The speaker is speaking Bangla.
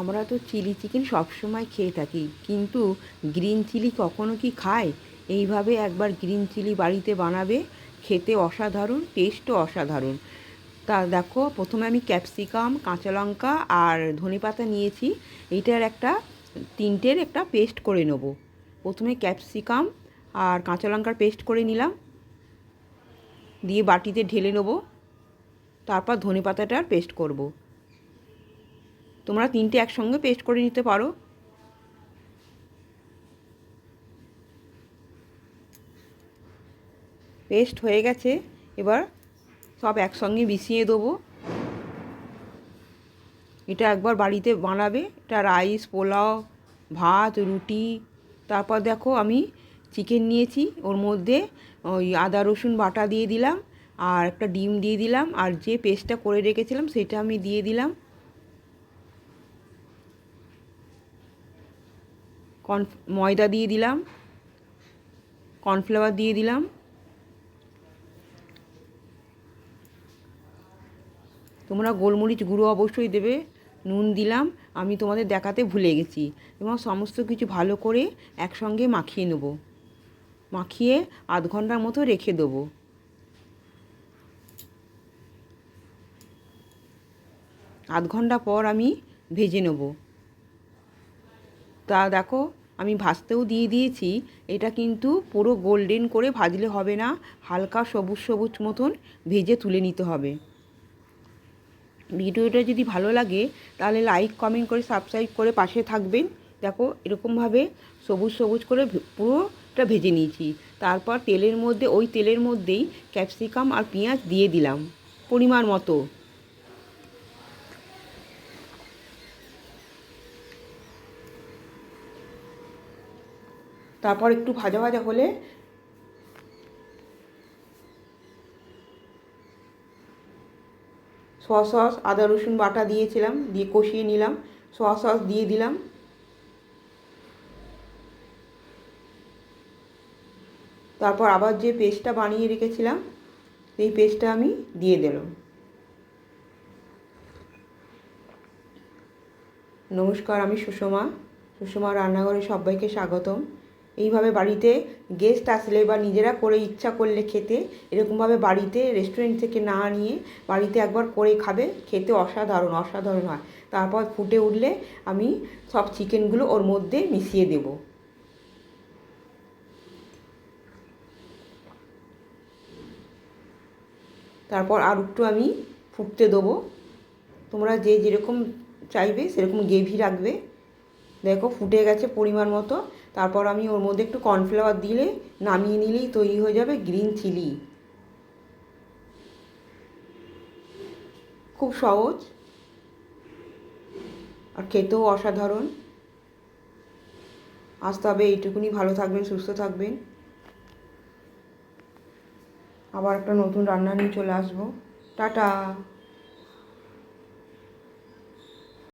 আমরা তো চিলি চিকেন সবসময় খেয়ে থাকি, কিন্তু গ্রিন চিলি কখনো কি খায়? এইভাবে একবার গ্রিন চিলি বাড়িতে বানাবে, খেতে অসাধারণ, টেস্টও অসাধারণ। তা দেখো, প্রথমে আমি ক্যাপসিকাম, কাঁচা লঙ্কা আর ধনেপাতা নিয়েছি। এইটার তিনটের একটা পেস্ট করে নেব। প্রথমে ক্যাপসিকাম আর কাঁচা লঙ্কার পেস্ট করে নিলাম, দিয়ে বাটিতে ঢেলে নেব। তারপর ধনেপাতাটার পেস্ট করব। তোমরা তিনটে একসঙ্গে পেস্ট করে নিতে পারো। পেস্ট হয়ে গেছে, এবার সব একসঙ্গে মিশিয়ে দেবো। এটা একবার বাড়িতে বানাবে, এটা রাইস, পোলাও, ভাত, রুটি। তারপর দেখো, আমি চিকেন নিয়েছি, ওর মধ্যে ওই আদা রসুন বাটা দিয়ে দিলাম, আর একটা ডিম দিয়ে দিলাম, আর যে পেস্টটা করে রেখেছিলাম সেটা আমি দিয়ে দিলাম। ময়দা দিয়ে দিলাম, কর্নফ্লাওয়ার দিয়ে দিলাম। তোমরা গোলমরিচ গুঁড়ো অবশ্যই দেবে। নুন দিলাম, আমি তোমাদের দেখাতে ভুলে গেছি। এবং সমস্ত কিছু ভালো করে একসঙ্গে মাখিয়ে নেব। মাখিয়ে আধ ঘন্টার মতো রেখে দেবো। আধ ঘন্টা পর আমি ভেজে নেব। তা দেখো, আমি ভাজতেও দিয়ে দিয়েছি। এটা কিন্তু পুরো গোল্ডেন করে ভাজলে হবে না, হালকা সবুজ সবুজ মতন ভেজে তুলে নিতে হবে। ভিডিওটা যদি ভালো লাগে তাহলে লাইক, কমেন্ট করে সাবস্ক্রাইব করে পাশে থাকবেন। দেখো, এরকমভাবে সবুজ সবুজ করে পুরোটা ভেজে নিয়েছি। তারপর ওই তেলের মধ্যেই ক্যাপসিকাম আর পেঁয়াজ দিয়ে দিলাম পরিমাণ মতো। তারপর একটু ভাজা ভাজা হলে সয়া সস, আদা রসুন বাটা দিয়েছিলাম, দিয়ে কষিয়ে নিলাম। সয়া সস দিয়ে দিলাম। তারপর আবার যে পেস্টটা বানিয়ে রেখেছিলাম সেই পেস্টটা আমি দিয়ে দিলাম। নমস্কার, আমি সুষমা রান্নাঘরে সবাইকে স্বাগতম। এইভাবে বাড়িতে গেস্ট আসলে বা নিজেরা করে ইচ্ছা করলে খেতে, এরকমভাবে বাড়িতে রেস্টুরেন্ট থেকে না নিয়ে বাড়িতে একবার করে খাবে, খেতে অসাধারণ অসাধারণ হয়। তারপর ফুটে উঠলে আমি সব চিকেনগুলো ওর মধ্যে মিশিয়ে দেব। তারপর আর একটু আমি ফুটতে দেবো। তোমরা যে যেরকম চাইবে সেরকম গ্রেভি রাখবে। দেখো, ফুটে গেছে পরিমাণ মতো। তারপর আমি ওর মধ্যে একটু কর্নফ্লাওয়ার দিলে নামিয়ে নিলেই তৈরি হয়ে যাবে গ্রিন চিলি। খুব সহজ আর খেতেও অসাধারণ। আজ তবে এইটুকুনি, ভালো থাকবেন, সুস্থ থাকবেন। আবার একটা নতুন রান্না নিয়ে চলে আসবো। টাটা।